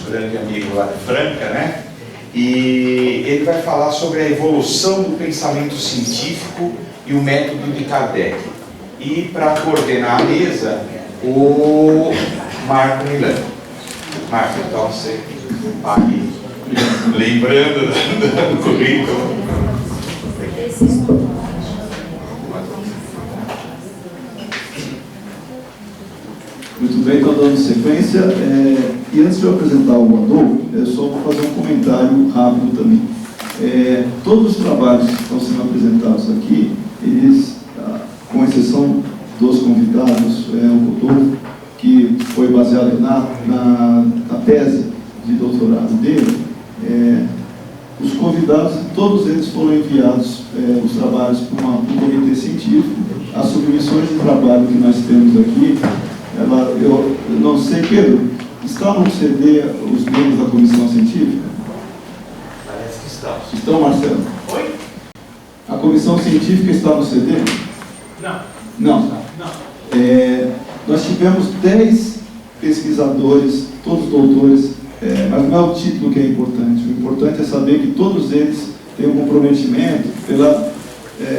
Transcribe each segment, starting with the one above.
Grande amigo lá de Franca, né? E ele vai falar sobre a evolução do pensamento científico e o método de Kardec. E para coordenar a mesa, o Marco Milano. Marco, então você aqui, lembrando do currículo. Muito bem, então dando sequência, e antes de eu apresentar o Adolfo, eu só vou fazer um comentário rápido também. Todos os trabalhos que estão sendo apresentados aqui, eles, com exceção dos convidados, o Adolfo, que foi baseado na tese de doutorado dele, os convidados, todos eles foram enviados, os trabalhos, para um comitê científico. As submissões de trabalho que nós temos aqui, eu não sei, Pedro, estão no CD os membros da comissão científica? Parece que estão. Estão, Marcelo? Oi? A comissão científica está no CD? Não. Não. Nós tivemos 10 pesquisadores, todos doutores, mas não é o título que é importante. O importante é saber que todos eles têm um comprometimento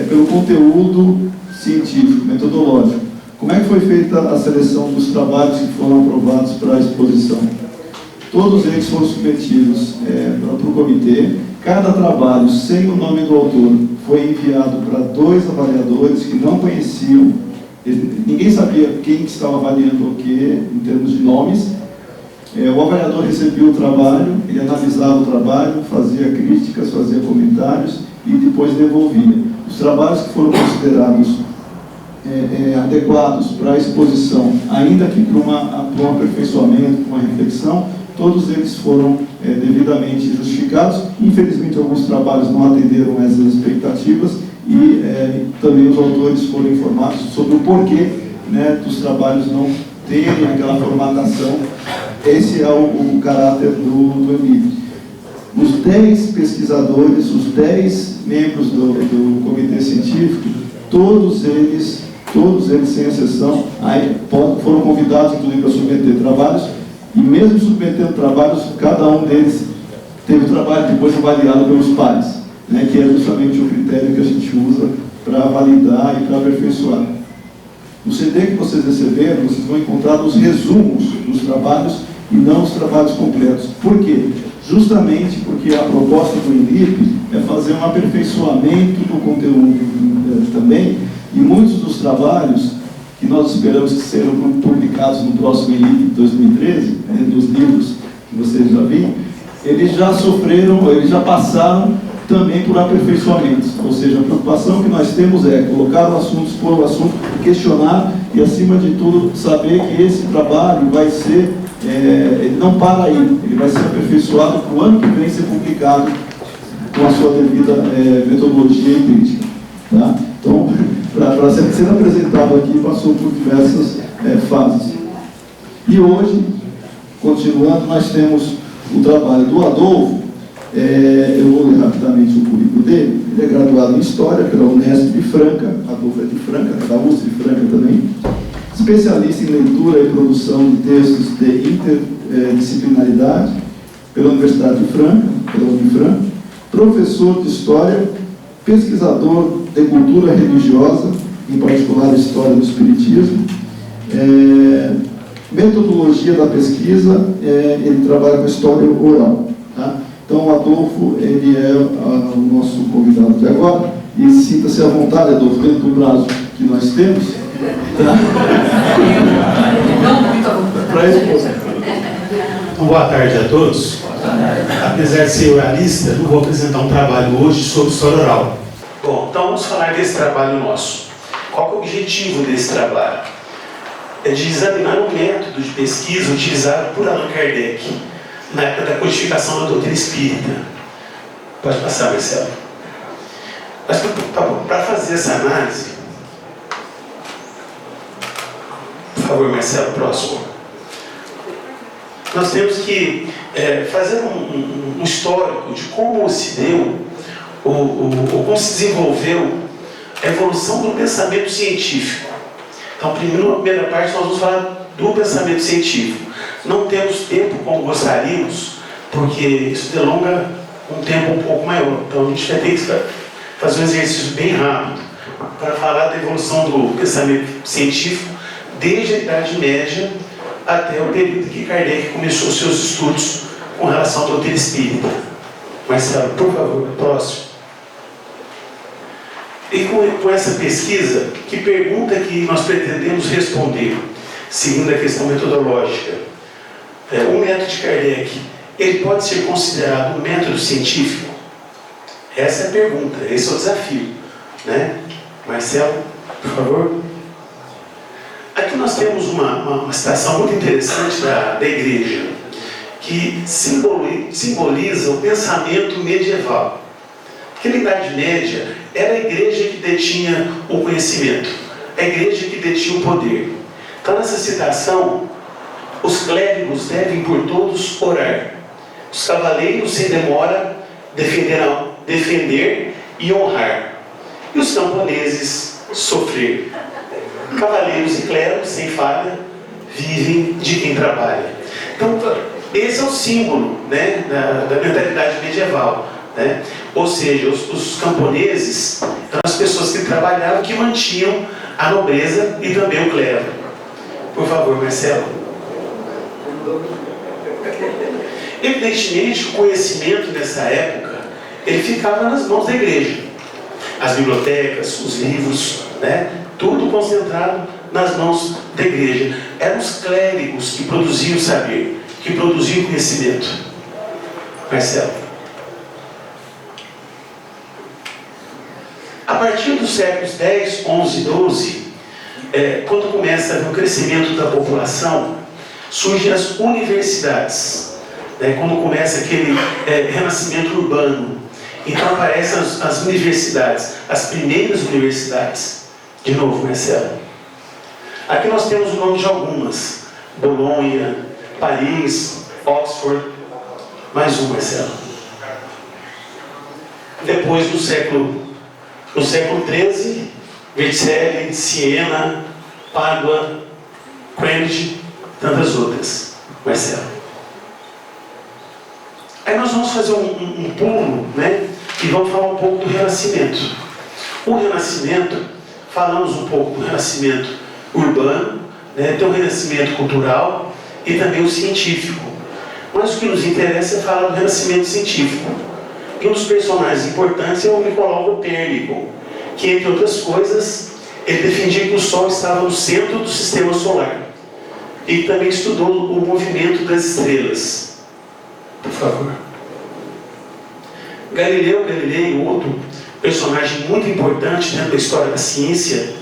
pelo conteúdo científico, metodológico. Como é que foi feita a seleção dos trabalhos que foram aprovados para a exposição? Todos eles foram submetidos para o comitê. Cada trabalho, sem o nome do autor, foi enviado para 2 avaliadores que não conheciam. Ninguém sabia quem estava avaliando o que, em termos de nomes. O avaliador recebia o trabalho, ele analisava o trabalho, fazia críticas, fazia comentários e depois devolvia. Os trabalhos que foram considerados adequados para a exposição, ainda que para um aperfeiçoamento, para uma reflexão, todos eles foram devidamente justificados. Infelizmente, alguns trabalhos não atenderam essas expectativas e também os autores foram informados sobre o porquê, né, dos trabalhos não terem aquela formatação. Esse é o caráter do Emílio. Os 10 pesquisadores, os 10 membros do comitê científico, todos eles, sem exceção, foram convidados, inclusive, para submeter trabalhos, e mesmo submetendo trabalhos, cada um deles teve o trabalho depois avaliado pelos pares, né, que é justamente o critério que a gente usa para validar e para aperfeiçoar. No CD que vocês receberam, vocês vão encontrar os resumos dos trabalhos e não os trabalhos completos. Por quê? Justamente porque a proposta do INIP é fazer um aperfeiçoamento do conteúdo também, e muitos dos trabalhos que nós esperamos que sejam publicados no próximo INIP de 2013, dos livros que vocês já viram, eles já sofreram, eles já passaram também por aperfeiçoamentos. Ou seja, a preocupação que nós temos é colocar o assunto, expor o assunto, questionar e, acima de tudo, saber que esse trabalho vai ser, ele não para aí, ele vai ser aperfeiçoado para o ano que vem ser publicado com a sua devida metodologia e crítica. Tá? Então, para ser apresentado aqui, passou por diversas fases. E hoje, continuando, nós temos o trabalho do Adolfo. Eu vou ler rapidamente o currículo dele. Ele é graduado em História pela Unesp de Franca, Adolfo é de Franca, da USP de Franca também. Especialista em leitura e produção de textos de interdisciplinaridade pela Universidade de Franca, pela Unifran. Professor de História, pesquisador de cultura religiosa, em particular História do Espiritismo. Metodologia da pesquisa, ele trabalha com História Oral. Tá? Então, o Adolfo, ele é o nosso convidado de agora, e sinta-se à vontade, Adolfo, dentro do prazo que nós temos. Tá? Então, boa tarde a todos. Apesar de ser oralista, eu vou apresentar um trabalho hoje sobre história oral. Bom, então vamos falar desse trabalho nosso. Qual é o objetivo desse trabalho? É de examinar o método de pesquisa utilizado por Allan Kardec na época da codificação da doutrina espírita. Pode passar, Marcelo. Mas, para fazer essa análise, por favor, Marcelo, próximo. nós temos que fazer um histórico de como se deu, ou como se desenvolveu a evolução do pensamento científico. Então, na primeira parte, nós vamos falar do pensamento científico. Não temos tempo como gostaríamos, porque isso delonga um tempo um pouco maior. Então, a gente vai ter que fazer um exercício bem rápido para falar da evolução do pensamento científico desde a Idade Média até o período que Kardec começou seus estudos com relação à doutrina espírita. Marcelo, por favor, próximo. E com essa pesquisa, que pergunta que nós pretendemos responder, segundo a questão metodológica? O método de Kardec, ele pode ser considerado um método científico? Essa é a pergunta, esse é o desafio, né? Marcelo, por favor. Aqui nós temos uma citação muito interessante da igreja, que simboliza o pensamento medieval. Porque na Idade Média era a igreja que detinha o conhecimento, a igreja que detinha o poder. Então, nessa citação, os clérigos devem por todos orar. Os cavaleiros, sem demora, defender e honrar. E os camponeses, sofrer. Cavaleiros e clérigos, sem falha, vivem de quem trabalha. Então, esse é o símbolo, né, da mentalidade medieval. Né? Ou seja, os camponeses eram as pessoas que trabalhavam, que mantinham a nobreza e também o clero. Por favor, Marcelo. Evidentemente, o conhecimento nessa época, ele ficava nas mãos da igreja. As bibliotecas, os livros, né? Tudo concentrado nas mãos da igreja. Eram os clérigos que produziam saber, que produziam conhecimento. Marcelo. A partir dos séculos 10, 11, 12, quando começa a haver um crescimento da população, surgem as universidades. Quando começa aquele renascimento urbano, então aparecem as universidades, as primeiras universidades. De novo, Marcelo. Aqui nós temos o nome de algumas: Bolonha, Paris, Oxford. Mais um, Marcelo. Depois no século XIII, Vercelli, Siena, Pádua, Cambridge, tantas outras. Marcelo. Aí nós vamos fazer um pulo, né? E vamos falar um pouco do Renascimento. O Renascimento, falamos um pouco do Renascimento urbano, né? Tem o Renascimento cultural e também o científico. Mas o que nos interessa é falar do Renascimento científico. E um dos personagens importantes é o Nicolau Copérnico, que, entre outras coisas, ele defendia que o Sol estava no centro do sistema solar. E também estudou o movimento das estrelas. Por favor. Galileu Galilei, outro personagem muito importante dentro da história da ciência,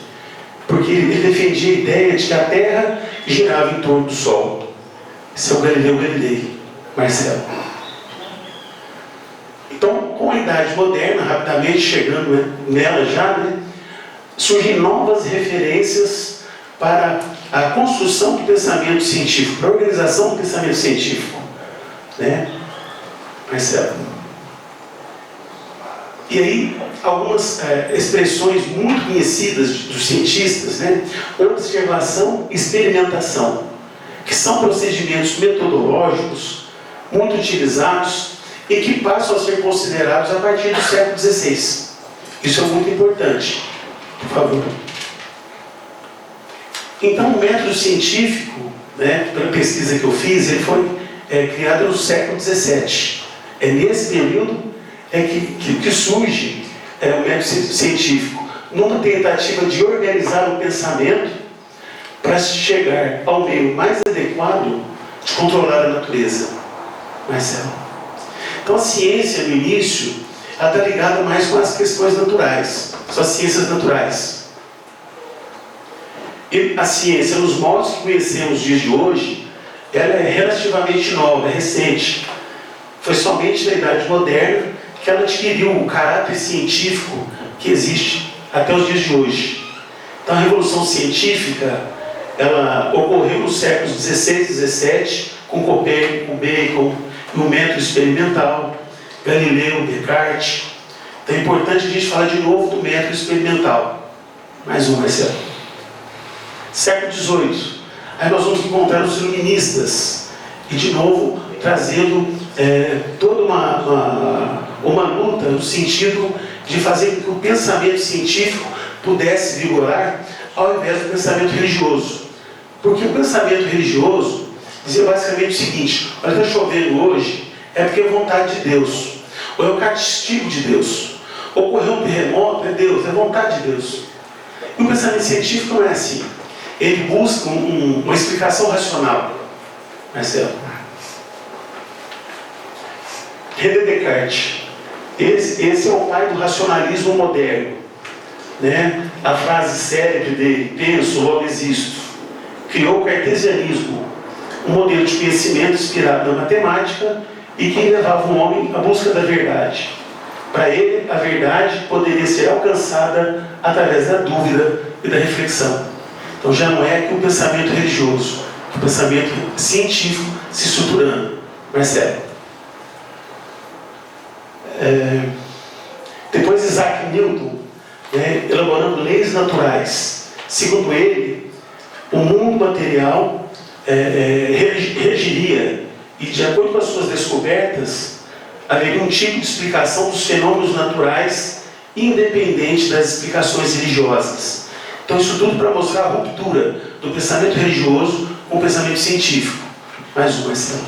porque ele defendia a ideia de que a Terra girava em torno do Sol. Esse é o Galileu Galilei. Marcelo. Então, com a Idade Moderna, rapidamente chegando nela já, né, surgem novas referências para a construção do pensamento científico, para a organização do pensamento científico. Né? Marcelo. E aí, algumas expressões muito conhecidas dos cientistas, né? Observação e experimentação, que são procedimentos metodológicos muito utilizados e que passam a ser considerados a partir do século XVI. Isso é muito importante. Por favor. Então, o método científico, né, pela pesquisa que eu fiz, ele foi criado no século XVII. É nesse período que surge o método científico, numa tentativa de organizar o pensamento para chegar ao meio mais adequado de controlar a natureza. Marcelo. Então, a ciência, no início, ela está ligada mais com as questões naturais, são as ciências naturais. E a ciência, nos modos que conhecemos nos dias de hoje, ela é relativamente nova, é recente. Foi somente na Idade Moderna que ela adquiriu o caráter científico que existe até os dias de hoje. Então, a Revolução Científica, ela ocorreu nos séculos XVI e XVII, com Copérnico, com Bacon, e o método experimental, Galileu, Descartes. Então é importante a gente falar de novo do método experimental. Mais um, Marcelo. Século XVIII. Aí nós vamos encontrar os iluministas. E de novo, trazendo toda uma luta no sentido de fazer com que o pensamento científico pudesse vigorar ao invés do pensamento religioso. Porque o pensamento religioso dizia basicamente o seguinte: olha, está chovendo hoje, é porque é vontade de Deus, ou é o castigo de Deus, ocorreu um terremoto, é Deus, é vontade de Deus. E o pensamento científico não é assim. Ele busca uma explicação racional. Marcelo. René Descartes. Esse é o pai do racionalismo moderno. Né? A frase célebre dele, penso, logo existo, criou o cartesianismo, um modelo de conhecimento inspirado na matemática e que levava o homem à busca da verdade. Para ele, a verdade poderia ser alcançada através da dúvida e da reflexão. Então já não é que o pensamento religioso, o pensamento científico se estruturando. Marcelo. Depois Isaac Newton, elaborando leis naturais. Segundo ele, o mundo material regiria, e de acordo com as suas descobertas, haveria um tipo de explicação dos fenômenos naturais independente das explicações religiosas. Então isso tudo para mostrar a ruptura do pensamento religioso com o pensamento científico. Mais um, Marcelo.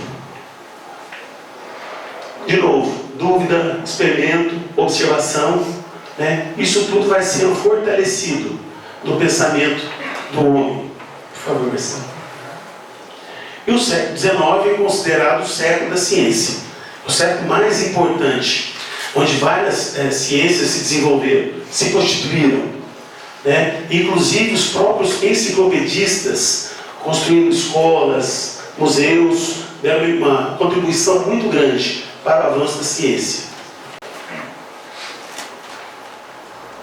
De novo, dúvida, experimento, observação, isso tudo vai sendo fortalecido no pensamento do homem. Por favor, Marcelo. E o século XIX é considerado o século da ciência, o século mais importante, onde várias ciências se desenvolveram, se constituíram, inclusive os próprios enciclopedistas construindo escolas, museus, deram uma contribuição muito grande para o avanço da ciência.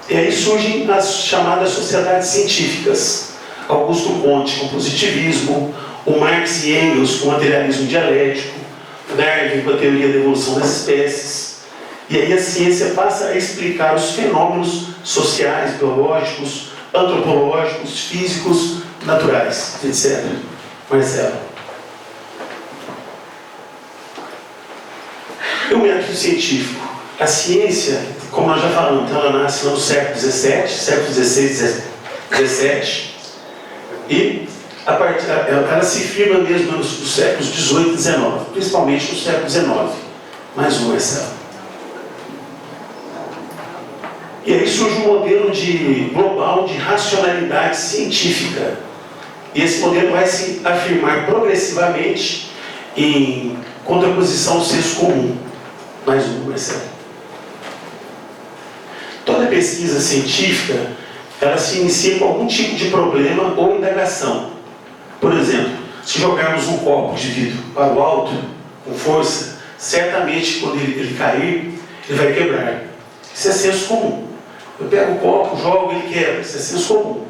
E aí surgem as chamadas sociedades científicas. Augusto Comte com o positivismo, o Marx e Engels com o materialismo dialético, Darwin com a teoria da evolução das espécies. E aí a ciência passa a explicar os fenômenos sociais, biológicos, antropológicos, físicos, naturais, etc. Marcelo. E o método científico? A ciência, como nós já falamos, ela nasce no século XVII, século XVI, XVII, e ela se firma mesmo nos séculos XVIII e XIX, principalmente no século XIX. Mais um, Marcelo. E aí surge um modelo global de racionalidade científica. E esse modelo vai se afirmar progressivamente em contraposição ao senso comum. Mais um, Marcelo. Toda pesquisa científica, ela se inicia com algum tipo de problema ou indagação. Por exemplo, se jogarmos um copo de vidro para o alto, com força, certamente quando ele cair, ele vai quebrar. Isso é senso comum. Eu pego o copo, jogo, ele quebra. Isso é senso comum.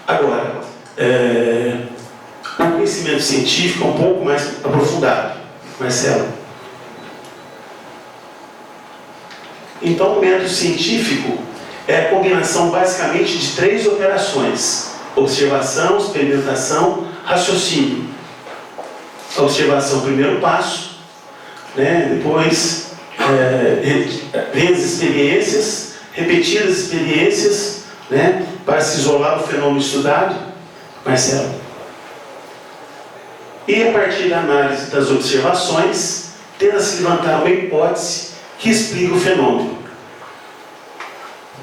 Agora, o conhecimento científico é um pouco mais aprofundado. Marcelo. Então, o método científico é a combinação basicamente de 3 operações: observação, experimentação, raciocínio. A observação, primeiro passo, depois vem as experiências, repetidas experiências, para se isolar do fenômeno estudado. Marcelo. E a partir da análise das observações, tenta-se levantar uma hipótese que explica o fenômeno.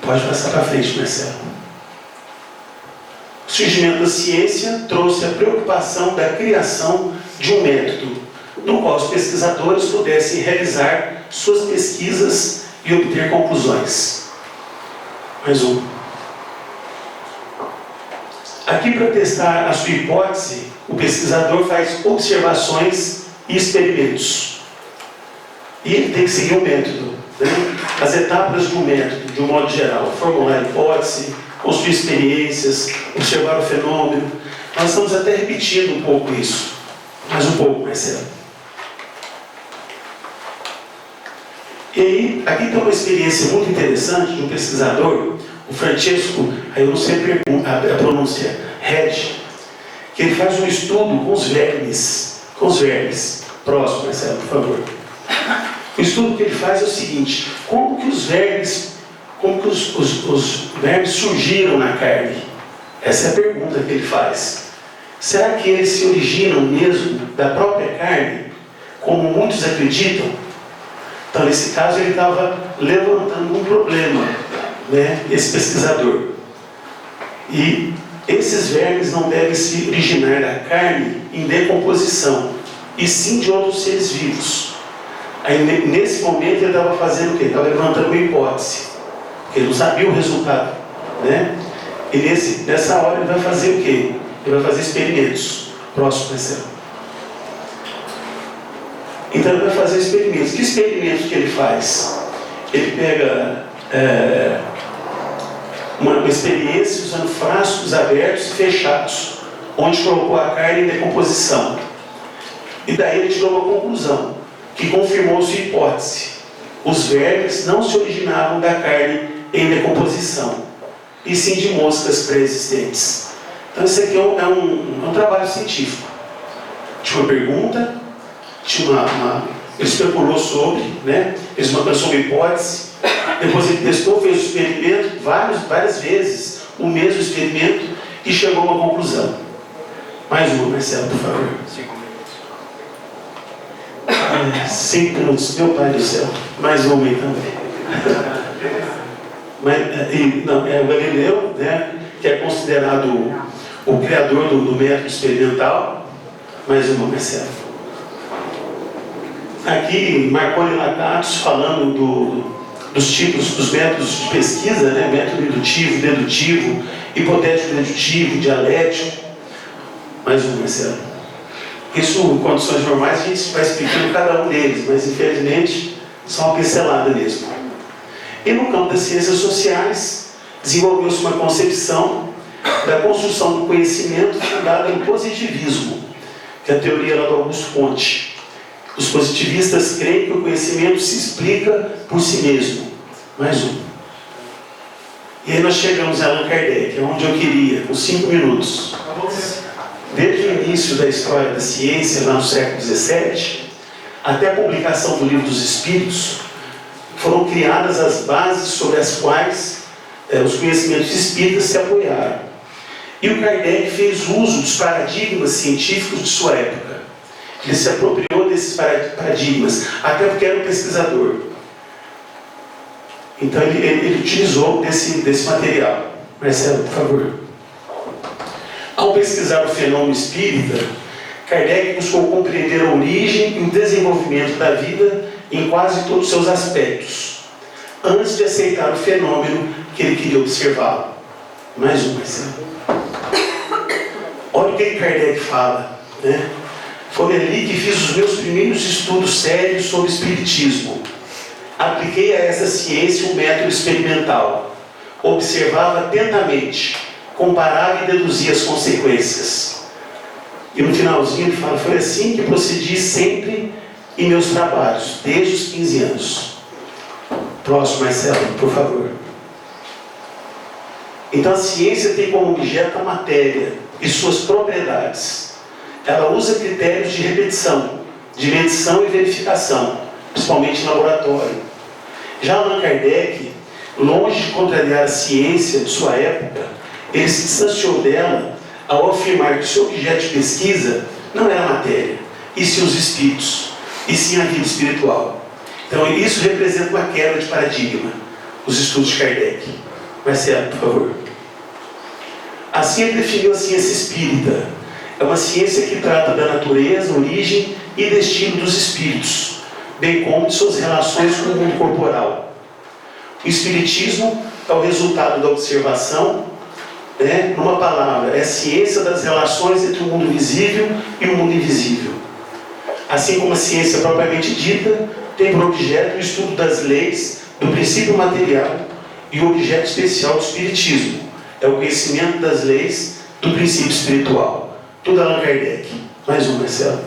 Pode passar para frente, Marcelo. O surgimento da ciência trouxe a preocupação da criação de um método no qual os pesquisadores pudessem realizar suas pesquisas e obter conclusões. Mais um. Aqui, para testar a sua hipótese, o pesquisador faz observações e experimentos. E ele tem que seguir um método. As etapas de um método, de um modo geral: formular a hipótese, construir experiências, observar o fenômeno. Nós estamos até repetindo um pouco isso. Mais um pouco, Marcelo. E aí, aqui tem uma experiência muito interessante de um pesquisador, o Francesco, aí eu não sei a pronúncia, Reg, que ele faz um estudo com os vermes. Próximo, Marcelo, por favor. O estudo que ele faz é o seguinte: como que os vermes surgiram na carne? Essa é a pergunta que ele faz. Será que eles se originam mesmo da própria carne, como muitos acreditam? Então, nesse caso, ele estava levantando um problema, né, esse pesquisador. E esses vermes não devem se originar da carne em decomposição, e sim de outros seres vivos. Aí, nesse momento, ele estava fazendo o quê? Estava levantando uma hipótese, porque ele não sabia o resultado, né? E nessa hora ele vai fazer o quê? Ele vai fazer experimentos. Próximo, Marcelo. Então ele vai fazer experimentos. Que experimentos que ele faz? Ele pega uma experiência usando frascos abertos e fechados, onde colocou a carne em decomposição. E daí ele tirou uma conclusão, que confirmou sua hipótese. Os vermes não se originavam da carne em decomposição, e sim de moscas pré-existentes. Então isso aqui é um trabalho científico. Tinha uma pergunta, ele especulou sobre, né? Fez uma hipótese, depois ele testou, fez o experimento várias vezes, o mesmo experimento, e chegou a uma conclusão. Mais uma, Marcelo, por favor. 5 minutos, meu pai do céu. Mais uma aí também. O Galileu, né, que é considerado o criador do método experimental. Mais uma, Marcelo. Aqui, Marconi Lakatos falando dos tipos, dos métodos de pesquisa, né? Método indutivo, dedutivo, hipotético-dedutivo, dialético. Mais um, Marcelo. Isso, em condições normais, a gente vai explicando cada um deles, mas infelizmente, só uma pincelada mesmo. E no campo das ciências sociais, desenvolveu-se uma concepção da construção do conhecimento fundada em positivismo, que é a teoria lá do Augusto Comte. Os positivistas creem que o conhecimento se explica por si mesmo. Mais um. E aí nós chegamos a Allan Kardec, onde eu queria, com 5 minutos. Desde o início da história da ciência, lá no século XVII, até a publicação do Livro dos Espíritos, foram criadas as bases sobre as quais os conhecimentos espíritas se apoiaram. E o Kardec fez uso dos paradigmas científicos de sua época. Ele se apropriou desses paradigmas, até porque era um pesquisador. Então ele utilizou desse material. Marcelo, por favor. Ao pesquisar o fenômeno espírita, Kardec buscou compreender a origem e o desenvolvimento da vida em quase todos os seus aspectos, antes de aceitar o fenômeno que ele queria observá-lo. Mais um, Marcelo. Olha o que Kardec fala, né? Foi ali que fiz os meus primeiros estudos sérios sobre espiritismo. Apliquei a essa ciência um método experimental. Observava atentamente, comparava e deduzia as consequências. E no finalzinho ele fala: foi assim que procedi sempre em meus trabalhos, desde os 15 anos. Próximo, Marcelo, por favor. Então a ciência tem como objeto a matéria e suas propriedades. Ela usa critérios de repetição, de medição e verificação, principalmente em laboratório. Já Allan Kardec, longe de contrariar a ciência de sua época, ele se distanciou dela ao afirmar que o seu objeto de pesquisa não era a matéria, e sim os espíritos, e sim a vida espiritual. Então isso representa uma quebra de paradigma, os estudos de Kardec. Marcelo, por favor. Assim ele definiu a ciência espírita. É uma ciência que trata da natureza, origem e destino dos espíritos, bem como de suas relações com o mundo corporal. O espiritismo é o resultado da observação, né? Numa palavra, é a ciência das relações entre o mundo visível e o mundo invisível. Assim como a ciência propriamente dita tem por objeto o estudo das leis, do princípio material, e o objeto especial do espiritismo é o conhecimento das leis do princípio espiritual. Tudo Allan Kardec. Mais um, Marcelo.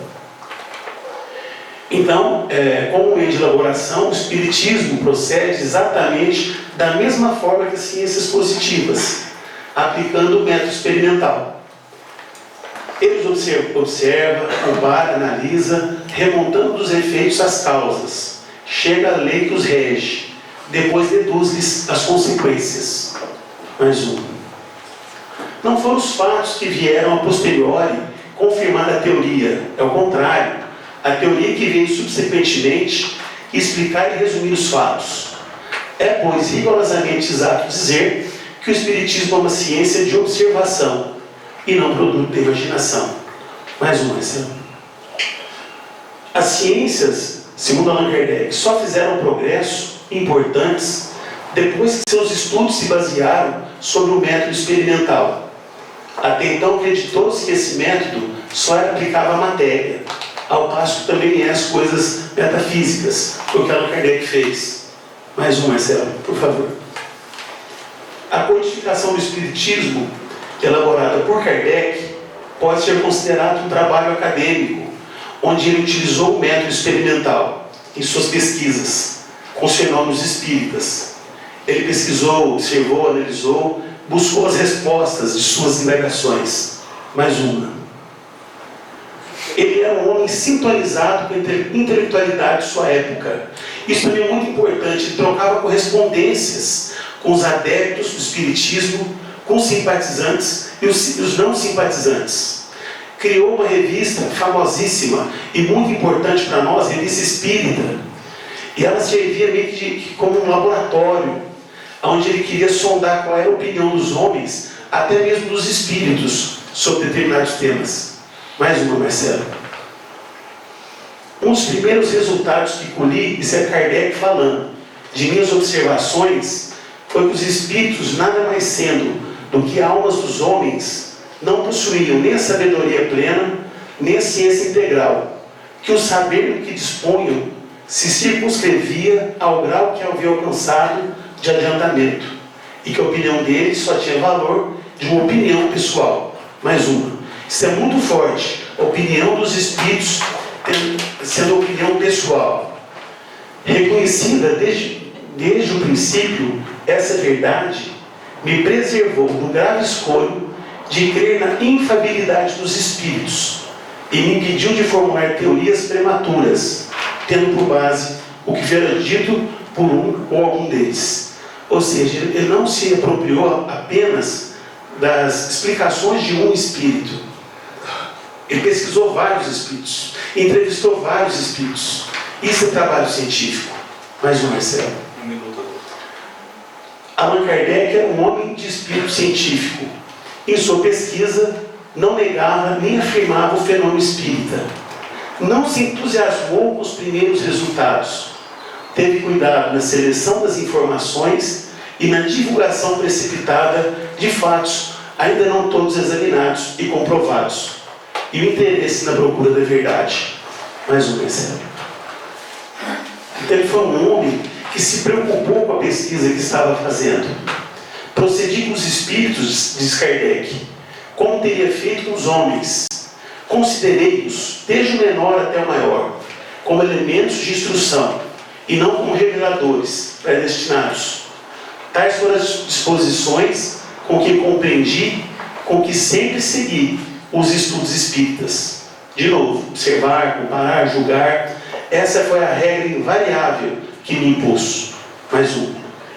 Então, como meio de elaboração, o Espiritismo procede exatamente da mesma forma que as ciências positivas, aplicando o método experimental. Eles observa, compara, analisa, remontando dos efeitos às causas, chega à lei que os rege, depois deduz-lhes as consequências. Mais uma. Não foram os fatos que vieram a posteriori confirmar a teoria, é o contrário, a teoria que veio subsequentemente explicar e resumir os fatos. É, pois, rigorosamente exato dizer que o Espiritismo é uma ciência de observação e não produto da imaginação. Mais uma, Marcelo. As ciências, segundo Allan Kardec, só fizeram progressos importantes depois que seus estudos se basearam sobre o método experimental. Até então acreditou-se que esse método só era aplicável à matéria, ao passo que também é as coisas metafísicas, foi o que Allan Kardec fez. Mais um, Marcelo, por favor. A codificação do Espiritismo, elaborada por Kardec, pode ser considerado um trabalho acadêmico, onde ele utilizou o método experimental em suas pesquisas com os fenômenos espíritas. Ele pesquisou, observou, analisou, buscou as respostas de suas indagações. Mais uma. Ele era um homem sintonizado com a intelectualidade de sua época. Isso também é muito importante. Ele trocava correspondências com os adeptos do Espiritismo, com os simpatizantes e os não simpatizantes. Criou uma revista famosíssima e muito importante para nós, a Revista Espírita. E ela servia meio que como um laboratório, onde ele queria sondar qual era a opinião dos homens, até mesmo dos espíritos, sobre determinados temas. Mais uma, Marcelo. Um dos primeiros resultados que colhi, isso é Kardec falando, de minhas observações, foi que os espíritos, nada mais sendo do que almas dos homens, não possuíam nem a sabedoria plena, nem a ciência integral, que o saber no que dispunham se circunscrevia ao grau que havia alcançado de adiantamento, e que a opinião deles só tinha valor de uma opinião pessoal. Mais uma. Isso é muito forte, a opinião dos espíritos sendo a opinião pessoal. Reconhecida desde o princípio, essa verdade me preservou do grave escolho de crer na infalibilidade dos espíritos e me impediu de formular teorias prematuras, tendo por base o que fora dito por um ou algum deles. Ou seja, ele não se apropriou apenas das explicações de um espírito. Ele pesquisou vários espíritos, entrevistou vários espíritos. Isso é trabalho científico. Mais um, Marcelo. Allan Kardec era um homem de espírito científico. Em sua pesquisa, não negava nem afirmava o fenômeno espírita. Não se entusiasmou com os primeiros resultados. Teve cuidado na seleção das informações e na divulgação precipitada de fatos ainda não todos examinados e comprovados. E o interesse na procura da verdade. Mais um exemplo. Então ele foi um homem que se preocupou com a pesquisa que estava fazendo. Procedi com os espíritos, diz Kardec, como teria feito com os homens. Considerei-os, desde o menor até o maior, como elementos de instrução, e não como reveladores predestinados. Tais foram as disposições com que compreendi, com que sempre segui os estudos espíritas. De novo, observar, comparar, julgar. Essa foi a regra invariável que me impôs. Mais um.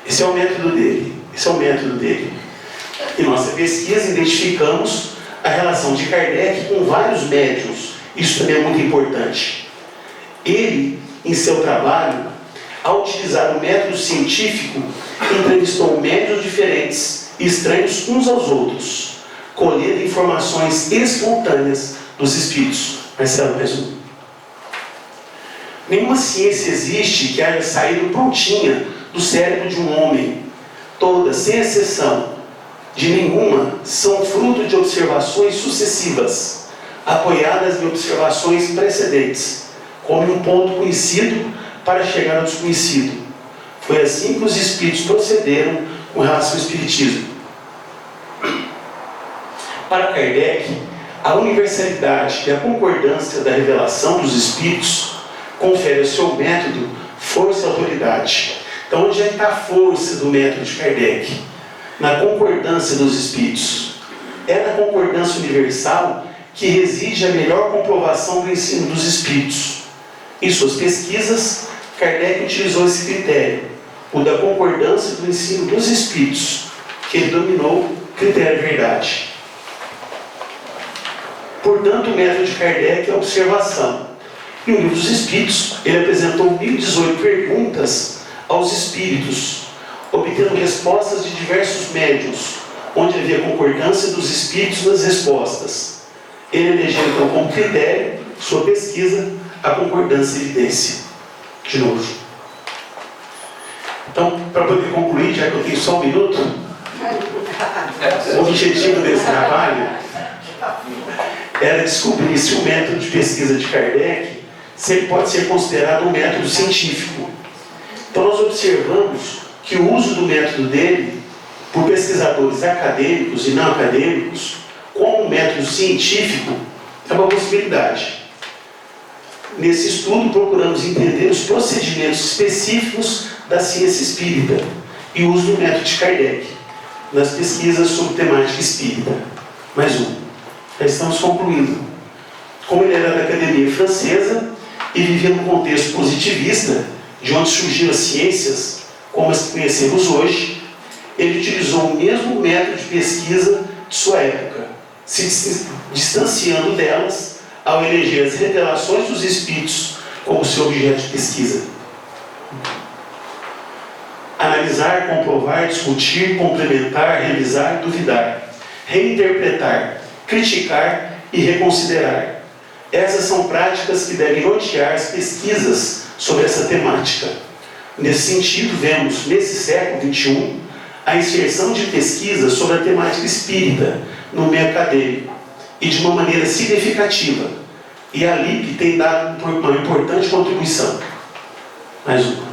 Esse é o método dele. Esse é o método dele. Em nossa pesquisa, identificamos a relação de Kardec com vários médiuns. Isso também é muito importante. Ele, em seu trabalho, ao utilizar o método científico, entrevistou médiuns diferentes e estranhos uns aos outros, colhendo informações espontâneas dos espíritos. Marcelo, mais um. Nenhuma ciência existe que haja saído prontinha do cérebro de um homem. Todas, sem exceção de nenhuma, são fruto de observações sucessivas, apoiadas em observações precedentes, como um ponto conhecido para chegar ao desconhecido. Foi assim que os espíritos procederam com relação ao espiritismo. Para Kardec, a universalidade e a concordância da revelação dos espíritos confere ao seu método força e autoridade. Então, onde é que está a força do método de Kardec? Na concordância dos espíritos. É na concordância universal que reside a melhor comprovação do ensino dos espíritos. Em suas pesquisas, Kardec utilizou esse critério, o da concordância do ensino dos espíritos, que ele dominou o critério de verdade. Portanto, o método de Kardec é a observação. E no livro dos Espíritos, ele apresentou 1018 perguntas aos espíritos, obtendo respostas de diversos médiuns, onde havia concordância dos espíritos nas respostas. Ele elegeu então como critério, sua pesquisa, a concordância e evidência. De novo. Então, para poder concluir, já que eu tenho só um minuto, o objetivo desse trabalho era descobrir se o método de pesquisa de Kardec, se ele pode ser considerado um método científico. Então nós observamos que o uso do método dele, por pesquisadores acadêmicos e não acadêmicos, como um método científico, é uma possibilidade. Nesse estudo procuramos entender os procedimentos específicos da ciência espírita e o uso do método de Kardec nas pesquisas sobre temática espírita. Mais um. Já estamos concluindo. Como ele era da Academia Francesa e vivia num contexto positivista, de onde surgiram as ciências, como as que conhecemos hoje, ele utilizou o mesmo método de pesquisa de sua época, se distanciando delas ao eleger as revelações dos espíritos como seu objeto de pesquisa. Analisar, comprovar, discutir, complementar, revisar, duvidar, reinterpretar, criticar e reconsiderar. Essas são práticas que devem nortear as pesquisas sobre essa temática. Nesse sentido, vemos, nesse século XXI, a inserção de pesquisas sobre a temática espírita no meio acadêmico, e de uma maneira significativa. E a LIP tem dado uma importante contribuição. Mais uma.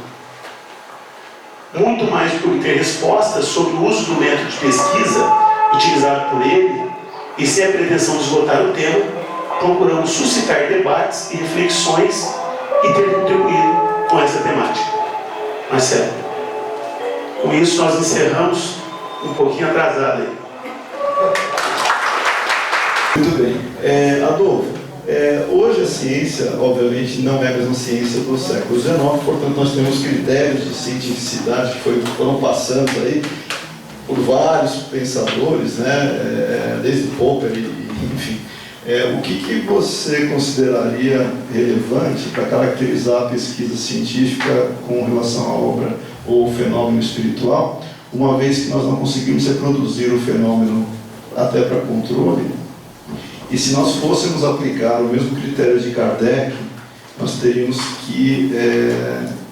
Muito mais do que obter respostas sobre o uso do método de pesquisa utilizado por ele, e sem a pretensão de esgotar o tema, procuramos suscitar debates e reflexões e ter contribuído com essa temática. Marcelo, com isso nós encerramos um pouquinho atrasado aí. Muito bem. Adolfo, hoje a ciência, obviamente, não é a mesma ciência do século XIX, portanto nós temos critérios de cientificidade que foram passando aí por vários pensadores, né? Desde Popper, enfim. O que você consideraria relevante para caracterizar a pesquisa científica com relação à obra ou fenômeno espiritual, uma vez que nós não conseguimos reproduzir o fenômeno até para controle? E se nós fôssemos aplicar o mesmo critério de Kardec, nós teríamos que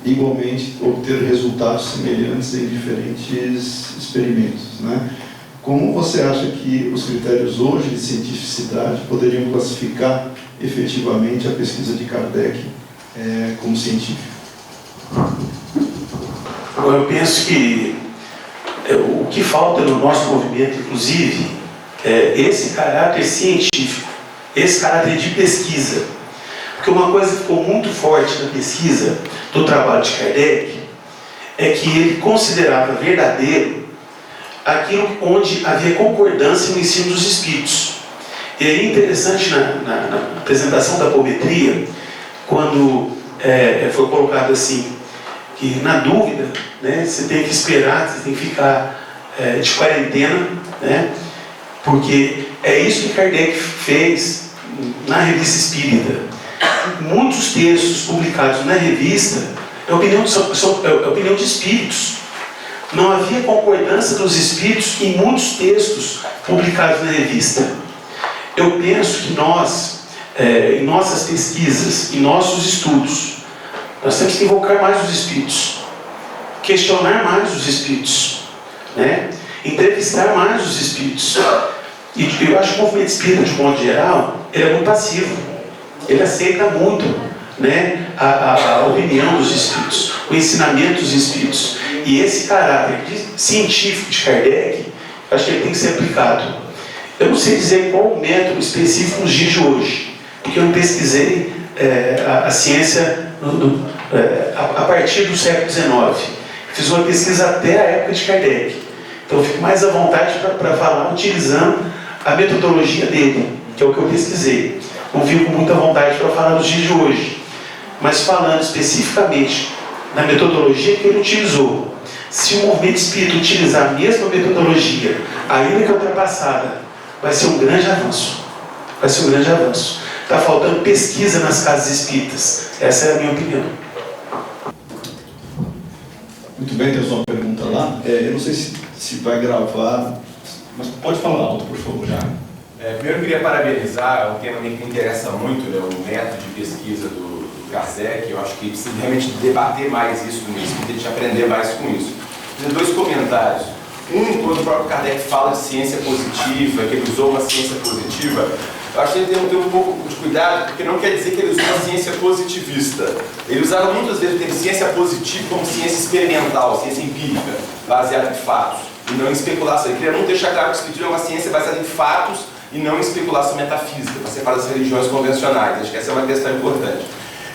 igualmente obter resultados semelhantes em diferentes experimentos, né? Como você acha que os critérios hoje de cientificidade poderiam classificar efetivamente a pesquisa de Kardec como científica? Agora, eu penso que o que falta no nosso movimento, inclusive, é esse caráter científico, esse caráter de pesquisa. Porque uma coisa que ficou muito forte na pesquisa do trabalho de Kardec é que ele considerava verdadeiro aquilo onde havia concordância no ensino dos espíritos. E é interessante na apresentação da apometria, quando foi colocado assim, que na dúvida, né, você tem que esperar, você tem que ficar de quarentena, né, porque é isso que Kardec fez na Revista Espírita. Muitos textos publicados na revista é opinião de espíritos. Não havia concordância dos espíritos em muitos textos publicados na revista. Eu penso que nós, em nossas pesquisas, em nossos estudos, nós temos que invocar mais os espíritos, questionar mais os espíritos, né? Entrevistar mais os espíritos. E eu acho que o movimento espírita, de modo geral, ele é muito passivo. Ele aceita muito, né, a opinião dos espíritos, o ensinamento dos espíritos. E esse caráter científico de Kardec, eu acho que ele tem que ser aplicado. Eu não sei dizer qual o método específico nos dias de hoje, porque eu não pesquisei a ciência a partir do século XIX. Fiz uma pesquisa até a época de Kardec. Então eu fico mais à vontade para falar utilizando a metodologia dele, que é o que eu pesquisei. Não fico com muita vontade para falar nos dias de hoje. Mas falando especificamente na metodologia que ele utilizou, se o movimento espírita utilizar a mesma metodologia, ainda que ultrapassada, vai ser um grande avanço. Vai ser um grande avanço. Está faltando pesquisa nas casas espíritas. Essa é a minha opinião. Muito bem, tem uma pergunta lá. Eu não sei se vai gravar, mas pode falar alto, por favor. Primeiro eu queria parabenizar, é um tema que me interessa muito, né, o método de pesquisa do Kardec. Eu acho que precisa realmente debater mais isso no início, a gente aprender mais com isso. Tem dois comentários. Quando o próprio Kardec fala de ciência positiva, que ele usou uma ciência positiva, eu acho que ele tem que ter um pouco de cuidado, porque não quer dizer que ele usou uma ciência positivista. Ele usava muitas vezes tem ciência positiva como ciência experimental, ciência empírica, baseada em fatos, e não em especulação. Ele queria não deixar claro que o Espiritismo é uma ciência baseada em fatos e não em especulação metafísica, para separar das religiões convencionais. Acho que essa é uma questão importante.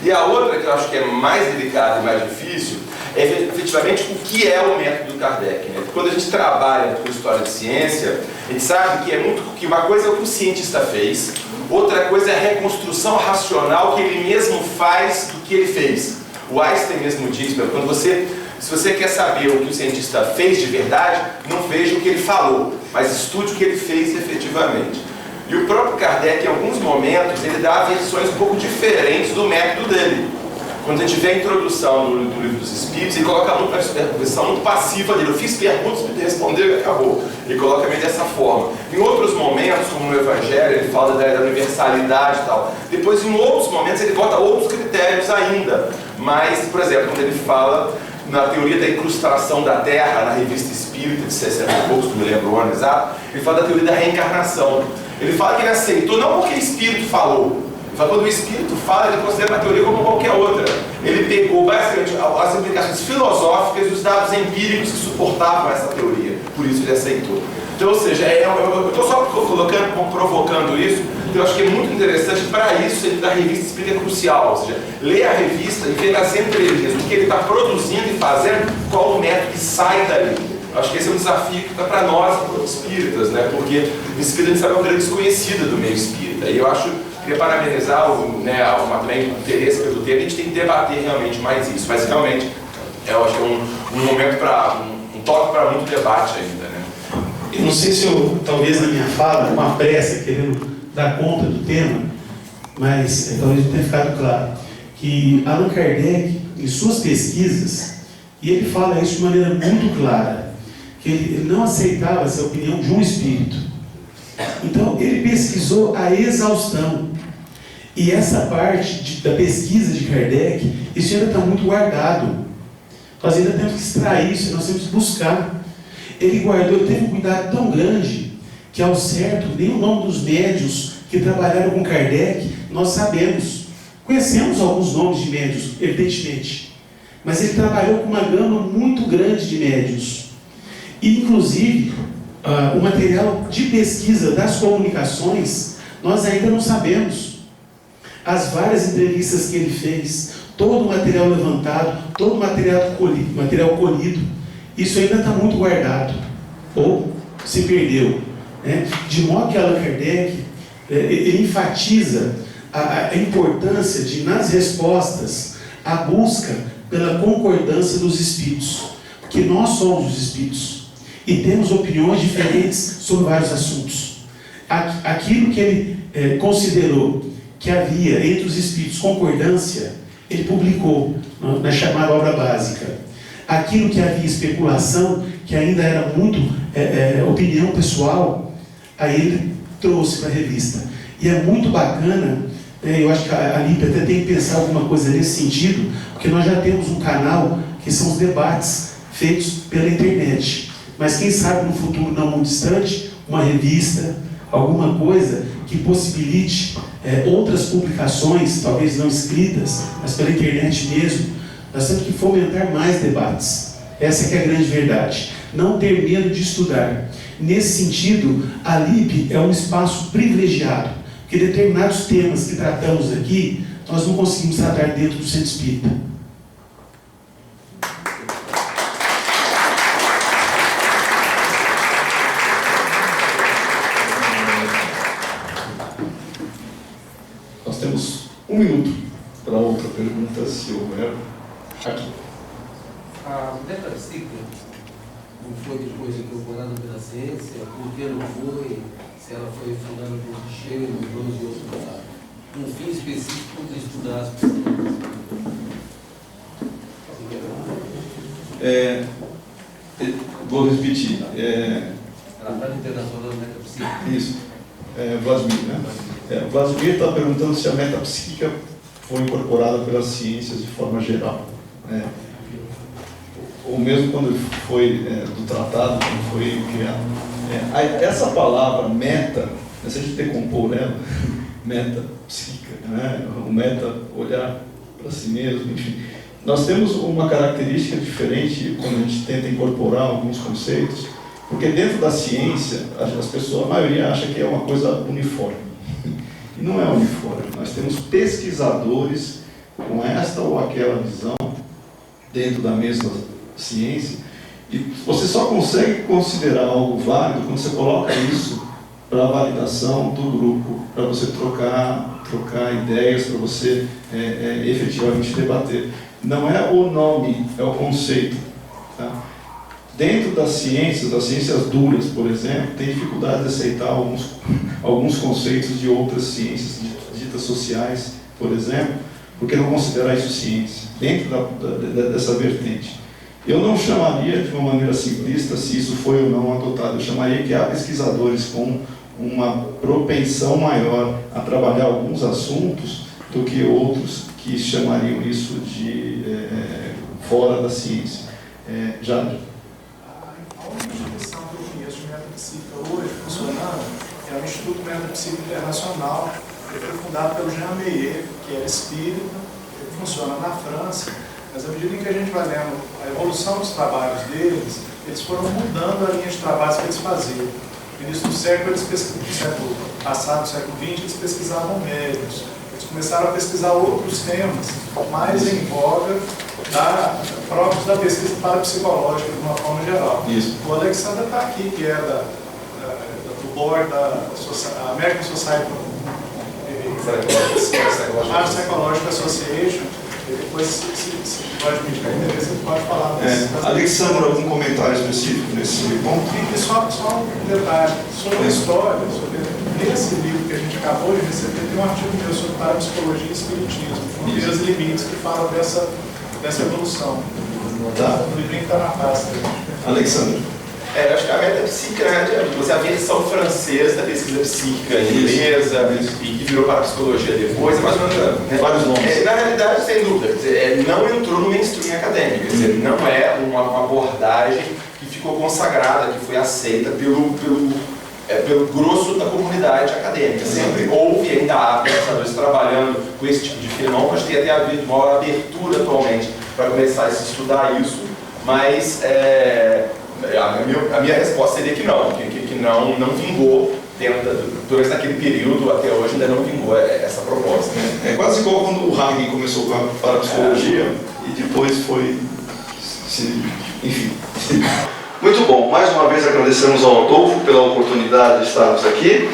E a outra, que eu acho que é mais delicada e mais difícil, é efetivamente o que é o método Kardec, né? Quando a gente trabalha com história de ciência, a gente sabe que uma coisa é o que o cientista fez, outra coisa é a reconstrução racional que ele mesmo faz do que ele fez. O Einstein mesmo diz, se você quer saber o que o cientista fez de verdade, não veja o que ele falou, mas estude o que ele fez efetivamente. E o próprio Kardec, em alguns momentos, ele dá versões um pouco diferentes do método dele. Quando a gente vê a introdução do Livro dos Espíritos, ele coloca uma versão muito passiva dele. Eu fiz perguntas, o Espírito respondeu e acabou. Ele coloca meio dessa forma. Em outros momentos, como no Evangelho, ele fala da universalidade e tal. Depois, em outros momentos, ele bota outros critérios ainda. Mas, por exemplo, quando ele fala na teoria da incrustação da Terra, na Revista Espírita, de 60 e poucos, que me lembro o ano exato, ele fala da teoria da reencarnação. Ele fala que ele aceitou, não porque o Espírito falou. Ele fala que quando o Espírito fala, ele considera a teoria como qualquer outra. Ele pegou basicamente as implicações filosóficas e os dados empíricos que suportavam essa teoria. Por isso ele aceitou. Então, ou seja, eu estou só provocando isso, porque eu acho que é muito interessante. Para isso, da revista Espírita é crucial. Ou seja, ler a revista e ver as entrelinhas, o que ele está produzindo e fazendo, qual o método que sai dali. Eu acho que esse é um desafio que está para nós, espíritas, né? Porque o espírita, a gente sabe, é um grande desconhecido do meio espírita. E eu queria parabenizar também o interesse pelo tema. A gente tem que debater realmente mais isso. Mas realmente, eu acho que é um momento um toque para muito debate ainda, né? Eu não sei se talvez na minha fala, com a pressa, querendo dar conta do tema, mas talvez não tenha ficado claro, que Allan Kardec, em suas pesquisas, e ele fala isso de maneira muito clara, que ele não aceitava essa opinião de um espírito. Então, ele pesquisou a exaustão. E essa parte da pesquisa de Kardec, isso ainda está muito guardado. Nós ainda temos que extrair isso, nós temos que buscar. Ele guardou, ele teve um cuidado tão grande, que ao certo, nem o nome dos médios que trabalharam com Kardec, nós sabemos. Conhecemos alguns nomes de médios, evidentemente. Mas ele trabalhou com uma gama muito grande de médios. E, inclusive, o material de pesquisa das comunicações, nós ainda não sabemos. As várias entrevistas que ele fez, todo o material levantado, todo o material colhido, isso ainda está muito guardado, ou se perdeu. Né? De modo que Allan Kardec, ele enfatiza a importância de, nas respostas, a busca pela concordância dos espíritos. Porque nós somos os espíritos. E temos opiniões diferentes sobre vários assuntos. Aquilo que ele considerou que havia entre os espíritos concordância, ele publicou na chamada obra básica. Aquilo que havia especulação, que ainda era muito opinião pessoal, aí ele trouxe para a revista. E é muito bacana, eu acho que a Lípia até tem que pensar alguma coisa nesse sentido, porque nós já temos um canal que são os debates feitos pela internet. Mas quem sabe no futuro não muito distante, uma revista, alguma coisa que possibilite outras publicações, talvez não escritas, mas pela internet mesmo. Nós temos que fomentar mais debates. Essa que é a grande verdade. Não ter medo de estudar. Nesse sentido, a LIP é um espaço privilegiado, porque determinados temas que tratamos aqui, nós não conseguimos tratar dentro do centro espírita. Nós temos 1 minuto para outra pergunta, se houver. Aqui. A metafísica não foi depois incorporada pela ciência, por que não foi, se ela foi fundada por Cheio, Ambrosio e outros, um fim específico de estudar as pessoas. Vou repetir. Ela está no internacional da metafísica. Isso. Vladimir, né? Vladimir está perguntando se a metapsíquica foi incorporada pelas ciências de forma geral. Ou mesmo quando foi do tratado, quando foi criado. Essa palavra meta, se a gente decompor ela, metapsíquica, né? O meta, olhar para si mesmo, enfim. Nós temos uma característica diferente quando a gente tenta incorporar alguns conceitos, porque dentro da ciência, as pessoas, a maioria acha que é uma coisa uniforme. E não é uniforme. Nós temos pesquisadores com esta ou aquela visão dentro da mesma ciência, e você só consegue considerar algo válido quando você coloca isso para a validação do grupo, para você trocar ideias, para você efetivamente debater. Não é o nome, é o conceito. Tá? Dentro das ciências duras, por exemplo, tem dificuldade de aceitar alguns conceitos de outras ciências, ditas sociais, por exemplo, porque não considera isso ciência, dentro dessa vertente. Eu não chamaria de uma maneira simplista se isso foi ou não adotado, eu chamaria que há pesquisadores com uma propensão maior a trabalhar alguns assuntos do que outros que chamariam isso de fora da ciência. Jade? A única instituição que eu conheço de metapsíquica hoje funcionando é o Instituto Metapsíquico Internacional, que foi fundado pelo Jean Meyer, que era espírita, que funciona na França, mas à medida em que a gente vai lendo a evolução dos trabalhos deles, eles foram mudando a linha de trabalhos que eles faziam. No início do século passado, do século XX, eles pesquisavam médios. Eles começaram a pesquisar outros temas mais em voga, próprios da pesquisa parapsicológica, de uma forma geral. Isso. O Alexander está aqui, que é do board da American Society Psychological Association. E depois, se pode me tiver interesse, ele pode falar desse. Alexandre, algum comentário específico nesse ponto? E só um detalhe sobre a história, nesse livro que a gente acabou de receber, tem um artigo meu sobre parapsicologia e espiritismo, Fronteiras e Limites, que fala dessa evolução. Tá. O livrinho está na pasta. Alexandre. Eu acho que a metapsíquica é a versão francesa da pesquisa psíquica inglesa, e que virou parapsicologia depois, é mais ou menos, né? Vários nomes. Na realidade, sem dúvida, quer dizer, não entrou no mainstream acadêmico, quer dizer, não é uma abordagem que ficou consagrada, que foi aceita pelo grosso da comunidade acadêmica. Sempre houve, ainda há pensadores trabalhando com esse tipo de fenômeno, mas tem até havido maior abertura atualmente para começar a se estudar isso, mas a minha resposta seria que não, que não vingou, durante aquele período até hoje ainda não vingou essa proposta. É quase igual quando o Hagen começou com a parapsicologia e depois foi, enfim. Muito bom, mais uma vez agradecemos ao Adolfo pela oportunidade de estarmos aqui.